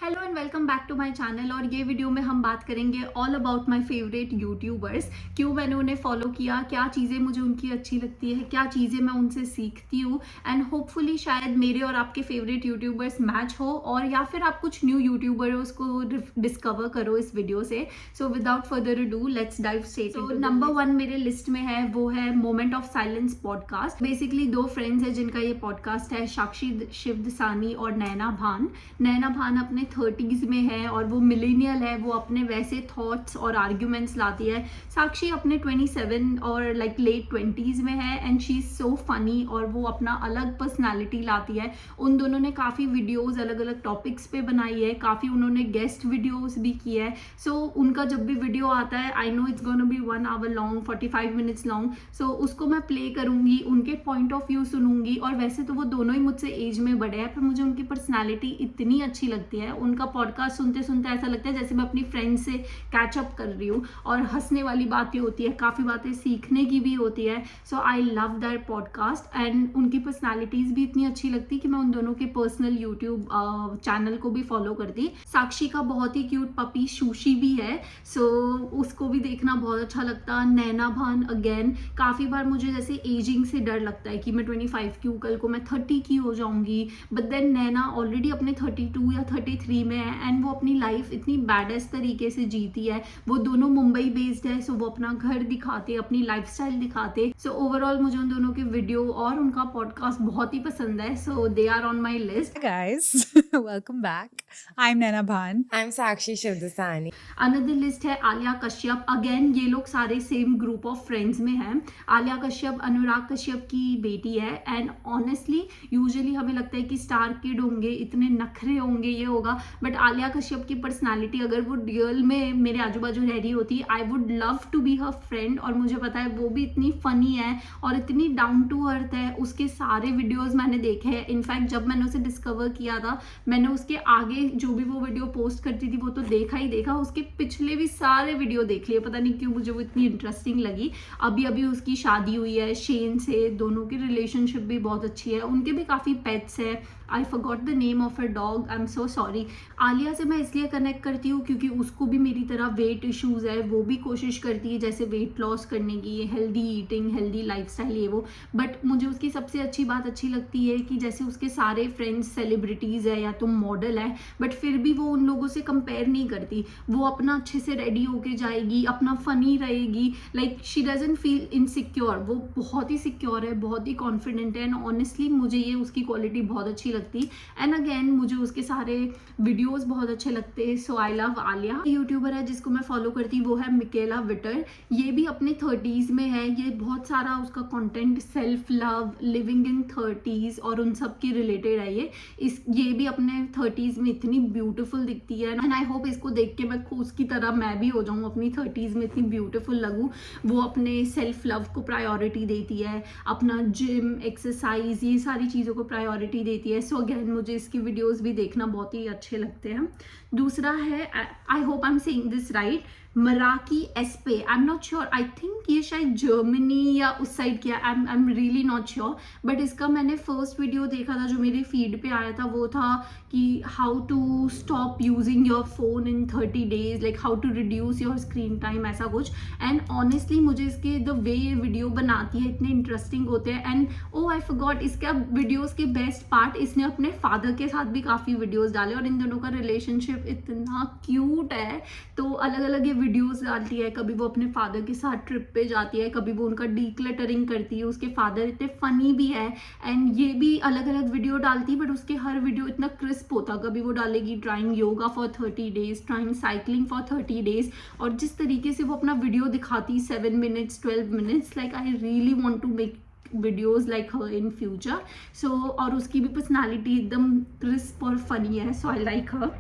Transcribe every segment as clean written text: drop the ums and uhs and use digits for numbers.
Hello and welcome back to my channel. और ये video में हम बात करेंगे all about my favourite YouTubers. क्यों मैंने उन्हें फॉलो किया, क्या चीज़ें मुझे उनकी अच्छी लगती है, क्या चीज़ें मैं उनसे सीखती हूँ। एंड होपफुली शायद मेरे और आपके फेवरेट यूट्यूबर्स मैच हो, और या फिर आप कुछ न्यू यूट्यूबर्स को डिस्कवर करो इस वीडियो से। So without further do let's dive straight into number 1 मेरे लिस्ट में है, वो है moment of silence podcast. Basically दो फ्रेंड्स हैं जिनका ये पॉडकास्ट है, साक्षी शिवदसानी और नैना भान। नैना भान अपने 30s में है और वो मिलेनियल है, वो अपने वैसे थॉट्स और आर्ग्यूमेंट्स लाती है। साक्षी अपने 27 और लाइक लेट 20s में है and she is so funny, और वो अपना अलग पर्सनालिटी लाती है। उन दोनों ने काफ़ी वीडियोस अलग अलग टॉपिक्स पे बनाई है, काफ़ी उन्होंने गेस्ट वीडियोस भी की है। सो उनका जब भी वीडियो आता है, I know it's gonna be 1 hour long, 45 minutes long, so उसको मैं प्ले करूँगी, उनके पॉइंट ऑफ व्यू सुनूंगी। और वैसे तो वो दोनों ही मुझसे एज में बड़े हैं, पर मुझे उनकी पर्सनैलिटी इतनी अच्छी लगती है। उनका पॉडकास्ट सुनते सुनते ऐसा लगता है जैसे मैं अपनी फ्रेंड से कैचअप कर रही हूँ, और हंसने वाली बातें होती है, काफ़ी बातें सीखने की भी होती है। So I love that podcast and उनकी पर्सनैलिटीज़ भी इतनी अच्छी लगती कि मैं उन दोनों के पर्सनल यूट्यूब चैनल को भी फॉलो करती। साक्षी का बहुत ही क्यूट पपी शूशी भी है, सो उसको भी देखना बहुत अच्छा लगता। नैना भान अगेन, काफ़ी बार मुझे जैसे एजिंग से डर लगता है कि मैं 25 की हूँ, कल को मैं 30 की हो जाऊंगी, बट देन नैना ऑलरेडी अपने 32 या 33 में है एंड वो अपनी लाइफ इतनी बैडेस्ट तरीके से जीती है। वो दोनों मुंबई बेस्ड है, सो वो अपना घर दिखाते, अपनी लाइफस्टाइल दिखाते। सो ओवरऑल मुझे उन दोनों के वीडियो और उनका पॉडकास्ट बहुत ही पसंद है, so they are on my list. Hi guys, welcome back. I'm Naina Bhan. I'm Sakshi Shivdasani. Another list है आलिया कश्यप। अगेन ये लोग सारे सेम ग्रुप ऑफ फ्रेंड्स में हैं। आलिया कश्यप अनुराग कश्यप की बेटी है एंड ऑनेस्टली यूजुअली हमें लगता है कि स्टार किड होंगे, इतने नखरे होंगे, ये होगा, बट आलिया कश्यप की पर्सनालिटी अगर वो रियल में मेरे आजू बाजू रह रही होती, I would love to be her friend. और मुझे पता है वो भी इतनी फनी है और इतनी डाउन टू अर्थ है। उसके सारे वीडियोज़ मैंने देखे हैं। इनफैक्ट जब मैंने उसे डिस्कवर किया था, मैंने उसके आगे जो भी वो वीडियो पोस्ट करती थी वो तो देखा ही देखा, उसके पिछले भी सारे वीडियो देख लिए। पता नहीं क्यों मुझे वो इतनी इंटरेस्टिंग लगी। अभी अभी उसकी शादी हुई है शेन से, दोनों की रिलेशनशिप भी बहुत अच्छी है। उनके भी काफ़ी पेट्स है, I forgot the name of a dog, I am so sorry. Alia से मैं इसलिए कनेक्ट करती हूँ क्योंकि उसको भी मेरी तरह वेट इश्यूज़ है, वो भी कोशिश करती है जैसे वेट लॉस करने की, हेल्दी ईटिंग, हेल्दी लाइफस्टाइल, ये वो। बट मुझे उसकी सबसे अच्छी बात अच्छी लगती है कि जैसे उसके सारे फ्रेंड्स सेलिब्रिटीज़ है या तो मॉडल है, बट फिर भी वो उन लोगों से कंपेयर नहीं करती। वो अपना अच्छे से रेडी होके जाएगी, अपना फनी रहेगी, like she doesn't feel insecure. वो बहुत ही सिक्योर है, बहुत ही कॉन्फिडेंट है एंड ऑनेस्टली मुझे ये उसकी क्वालिटी बहुत अच्छी लगती। एंड अगेन मुझे उसके सारे वीडियोस बहुत अच्छे लगते हैं, सो आई लव आलिया। यूट्यूबर है जिसको मैं फॉलो करती हूँ वो है मिकेला विटर। ये भी अपने 30s में है। ये बहुत सारा उसका content self love, living in 30s और उन सब के रिलेटेड है। ये भी अपने 30s में इतनी ब्यूटीफुल दिखती है एंड आई होप इसको देख के मैं उसकी तरह मैं भी हो जाऊँ, अपनी 30s में इतनी ब्यूटीफुल लगूँ। वो अपने सेल्फ लव को प्रायोरिटी देती है, अपना जिम, एक्सरसाइज, ये सारी चीज़ों को प्रायोरिटी देती है। सो अगेन मुझे इसकी वीडियोस भी देखना बहुत ही अच्छे लगते हैं। दूसरा है, I hope I am saying this right, मराकी एस्पे। I am not sure, I think ये शायद जर्मनी या उस साइड किया, I am really not sure. But इसका मैंने फर्स्ट वीडियो देखा था जो मेरे फीड पे आया था, वो था कि how to stop using your phone in 30 days, like how to reduce your screen time, ऐसा कुछ। एंड ऑनेस्टली मुझे इसके द वे ये वीडियो बनाती है इतने इंटरेस्टिंग होते हैं। एंड ओ आई फॉरगॉट, इसका वीडियोज़ के बेस्ट पार्ट, इसने अपने फादर के साथ भी काफ़ी वीडियोज़ डाले और इन दोनों का रिलेशनशिप इतना क्यूट है। तो अलग अलग ये वीडियोस डालती है, कभी वो अपने फादर के साथ ट्रिप पे जाती है, कभी वो उनका डीक्लटरिंग करती है। उसके फादर इतने फनी भी है एंड ये भी अलग अलग वीडियो डालती है, बट उसके हर वीडियो इतना क्रिस्प होता। कभी वो डालेगी trying yoga for 30 days, trying cycling for 30 days, और जिस तरीके से वो अपना वीडियो दिखाती 7 minutes 12 minutes, like I really want to make videos like her in future. So और उसकी भी पर्सनैलिटी एकदम क्रिस्प और फनी है, सो आई लाइक हर।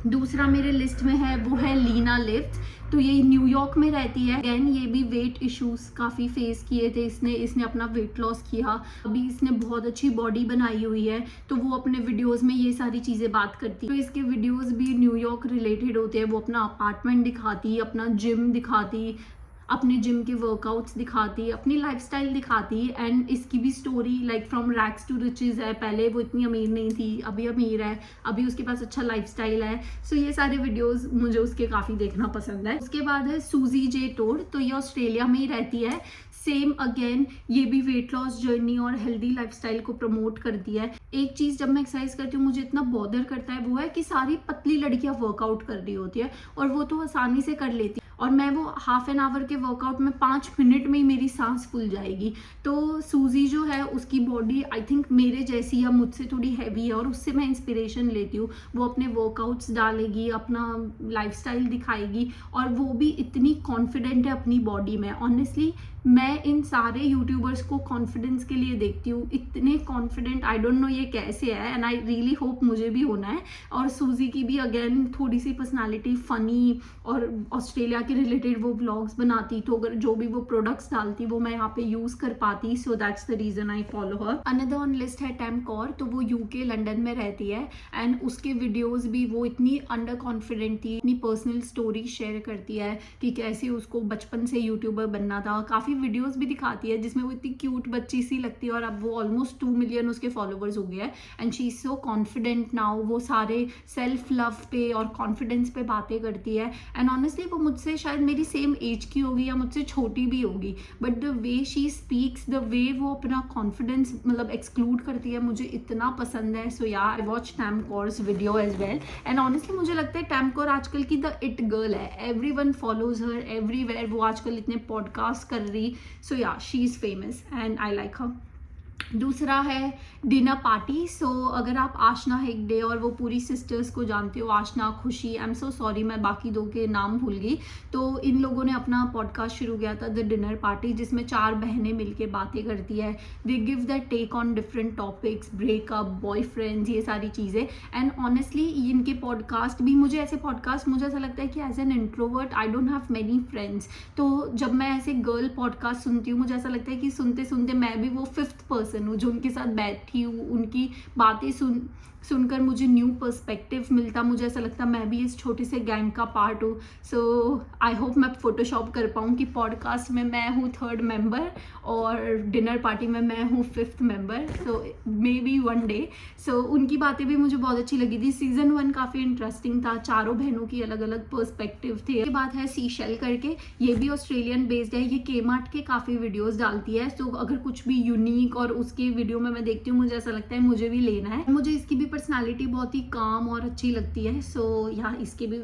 दूसरा मेरे लिस्ट में है वो है लीना लिफ्ट। तो ये न्यूयॉर्क में रहती है। अगेन ये भी वेट इश्यूज काफ़ी फेस किए थे इसने अपना वेट लॉस किया। अभी इसने बहुत अच्छी बॉडी बनाई हुई है, तो वो अपने वीडियोस में ये सारी चीज़ें बात करती है। तो इसके वीडियोस भी न्यूयॉर्क रिलेटेड होते हैं। वो अपना अपार्टमेंट दिखाती, अपना जिम दिखाती, अपने जिम के वर्कआउट्स दिखाती है, अपनी लाइफस्टाइल दिखाती है। एंड इसकी भी story like from rags to riches है। पहले वो इतनी अमीर नहीं थी, अभी अमीर है, अभी उसके पास अच्छा लाइफस्टाइल है। सो ये सारे वीडियोस मुझे उसके काफ़ी देखना पसंद है। उसके बाद है सूजी जे टोड, तो ये ऑस्ट्रेलिया में ही रहती है। सेम अगेन ये भी वेट लॉस जर्नी और हेल्दी लाइफस्टाइल को प्रमोट करती है। एक चीज़ जब मैं एक्सरसाइज करती हूँ मुझे इतना बॉदर करता है वो है कि सारी पतली लड़कियां वर्कआउट कर रही होती है और वो तो आसानी से कर लेती है, और मैं वो हाफ एन आवर के वर्कआउट में 5 मिनट में ही मेरी सांस फूल जाएगी। तो सूजी जो है उसकी बॉडी आई थिंक मेरे जैसी या मुझसे थोड़ी हैवी है और उससे मैं इंस्पिरेशन लेती हूँ। वो अपने वर्कआउट्स डालेगी, अपना लाइफस्टाइल दिखाएगी और वो भी इतनी कॉन्फिडेंट है अपनी बॉडी में। ऑनेस्टली मैं इन सारे यूट्यूबर्स को कॉन्फिडेंस के लिए देखती हूँ, इतने कॉन्फिडेंट, आई डोंट नो ये कैसे है, एंड आई रियली होप मुझे भी होना है। और सूजी की भी अगेन थोड़ी सी पर्सनालिटी फनी, और ऑस्ट्रेलिया के रिलेटेड वो ब्लॉग्स बनाती, तो अगर जो भी वो प्रोडक्ट्स डालती वो मैं यहाँ पे यूज़ कर पाती। सो that's the reason I follow her. Another on list है टैम कौर, तो वो यूके लंदन में रहती है एंड उसके वीडियोज़ भी वो इतनी अंडर कॉन्फिडेंट थी, इतनी पर्सनल स्टोरी शेयर करती है कि कैसे उसको बचपन से यूट्यूबर बनना था। काफ़ी वीडियोस भी दिखाती है जिसमें वो इतनी क्यूट बच्ची सी लगती है और अब वो ऑलमोस्ट 2 मिलियन उसके फॉलोवर्स हो गया है and she is so confident now. वो सारे सेल्फ लव पे और कॉन्फिडेंस पे बातें करती है एंड ऑनेस्टली वो मुझसे शायद मेरी सेम एज की होगी या मुझसे छोटी भी होगी, but the way she speaks, the way वो अपना कॉन्फिडेंस मतलब एक्सक्लूड करती है, मुझे इतना पसंद है। सो या I watch Tam Kaur's video as well and honestly मुझे लगता है टैम कौर आजकल की द इट गर्ल है, एवरीवन फॉलोज हर एवरीवेयर। वो आजकल इतने पॉडकास्ट कर रही, so yeah, she's famous and I like her. दूसरा है डिनर पार्टी। सो अगर आप आशना हेगडे और वो पूरी सिस्टर्स को जानते हो, आशना, खुशी, आई एम सो सॉरी मैं बाकी दो के नाम भूल गई, तो इन लोगों ने अपना पॉडकास्ट शुरू किया था द डिनर पार्टी, जिसमें 4 बहनें मिलके बातें करती है। They give the take on different topics, breakup, boyfriends, ये सारी चीज़ें। एंड ऑनेस्टली इनके पॉडकास्ट भी मुझे ऐसे पॉडकास्ट मुझे ऐसा लगता है कि as an introvert I don't have many friends, तो जब मैं ऐसे गर्ल पॉडकास्ट सुनती हूँ मुझे ऐसा लगता है कि सुनते सुनते मैं भी वो 5th पर्सन हूँ जो उनके साथ बैठी हूँ, उनकी बातें सुनकर मुझे न्यू पर्सपेक्टिव मिलता, मुझे ऐसा लगता मैं भी इस छोटे से गैंग का पार्ट हूँ। सो आई होप मैं फोटोशॉप कर पाऊँ कि पॉडकास्ट में मैं हूँ 3rd मेंबर और डिनर पार्टी में मैं हूँ 5th member, so maybe one day. So उनकी बातें भी मुझे बहुत अच्छी लगी थी। सीजन 1 काफ़ी इंटरेस्टिंग था, चारों बहनों की अलग अलग पर्सपेक्टिव थे। ये बात है सीशेल करके, ये भी ऑस्ट्रेलियन बेस्ड है, ये केमार्ट के काफ़ी वीडियोज़ डालती है। सो अगर कुछ भी यूनिक और उसकी वीडियो में मैं देखती हूँ मुझे ऐसा लगता है मुझे भी लेना है। मुझे इसकी भी पर्सनालिटी बहुत ही काम और अच्छी लगती है, सो यहाँ इसके भी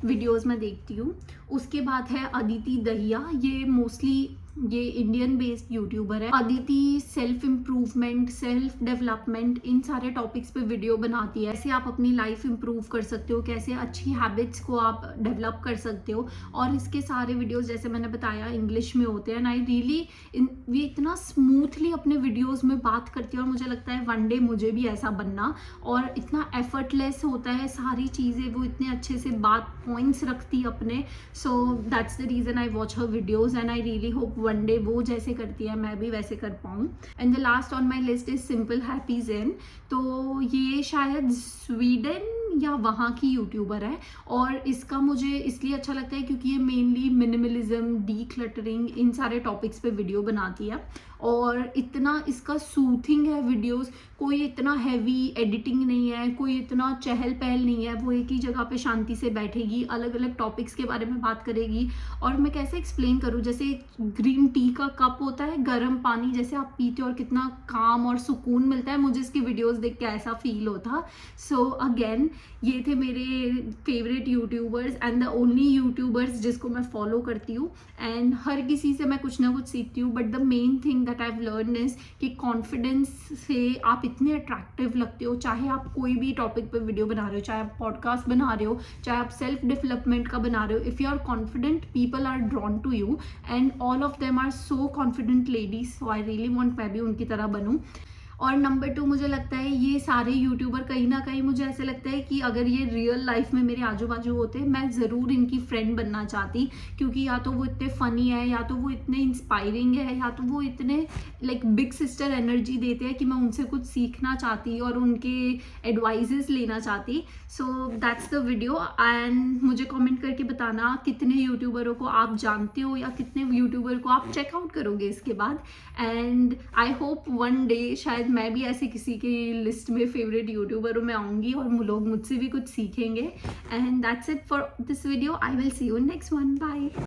वीडियोस मैं देखती हूँ। उसके बाद है अदिति दहिया, ये मोस्टली ये इंडियन बेस्ड यूट्यूबर है। Aditi self improvement, self development, इन सारे टॉपिक्स पे वीडियो बनाती है। कैसे आप अपनी लाइफ इम्प्रूव कर सकते हो, कैसे अच्छी हैबिट्स को आप डेवलप कर सकते हो, और इसके सारे वीडियोस जैसे मैंने बताया इंग्लिश में होते हैं। एंड आई रियली ये इतना स्मूथली अपने वीडियोस में बात करती है और मुझे लगता है वन डे मुझे भी ऐसा बनना, और इतना एफर्टलेस होता है सारी चीज़ें, वो इतने अच्छे से बात पॉइंट्स रखती अपने। So that's the reason I watch her videos and I really hope one day वो जैसे करती है मैं भी वैसे कर पाऊँ। And the last on my list is Simple Happy Zen, तो ये शायद स्वीडन या वहाँ की यूट्यूबर है और इसका मुझे इसलिए अच्छा लगता है क्योंकि ये मेनली मिनिमलिज्म, डीक्लटरिंग, इन सारे टॉपिक्स पे वीडियो बनाती है और इतना इसका सूथिंग है वीडियोस, कोई इतना हैवी एडिटिंग नहीं है, कोई इतना चहल पहल नहीं है। वो एक ही जगह पे शांति से बैठेगी, अलग अलग टॉपिक्स के बारे में बात करेगी। और मैं कैसे एक्सप्लेन करूँ, जैसे ग्रीन टी का कप होता है, गर्म पानी जैसे आप पीते हो और कितना काम और सुकून मिलता है, मुझे इसकी वीडियोस देख के ऐसा फील होता। सो अगेन ये थे मेरे favourite YouTubers and the only YouTubers जिसको मैं फॉलो करती हूँ। एंड हर किसी से मैं कुछ ना कुछ सीखती हूँ, but the main thing that I have learn is कि कॉन्फिडेंस से आप इतने अट्रैक्टिव लगते हो, चाहे आप कोई भी टॉपिक पे वीडियो बना रहे हो, चाहे आप पॉडकास्ट बना रहे हो, चाहे आप सेल्फ डेवलपमेंट का बना रहे हो। If you are confident people are drawn to you and all of them are so confident ladies. So I really want मैं भी उनकी तरह बनूँ। और नंबर 2 मुझे लगता है ये सारे यूट्यूबर कहीं ना कहीं मुझे ऐसे लगता है कि अगर ये रियल लाइफ में मेरे आजू बाजू होते मैं ज़रूर इनकी फ्रेंड बनना चाहती, क्योंकि या तो वो इतने फ़नी है, या तो वो इतने इंस्पायरिंग है, या तो वो इतने लाइक बिग सिस्टर एनर्जी देते हैं कि मैं उनसे कुछ सीखना चाहती और उनके एडवाइजेस लेना चाहती। सो दैट्स द वीडियो एंड मुझे कमेंट करके बताना कितने यूट्यूबरों को आप जानते हो या कितने यूट्यूबर को आप चेकआउट करोगे इसके बाद। And I hope one day शायद मैं भी ऐसे किसी की लिस्ट में फेवरेट यूट्यूबरों में आऊँगी और लोग मुझसे भी कुछ सीखेंगे। And that's it for this video. I will see you in next one. Bye.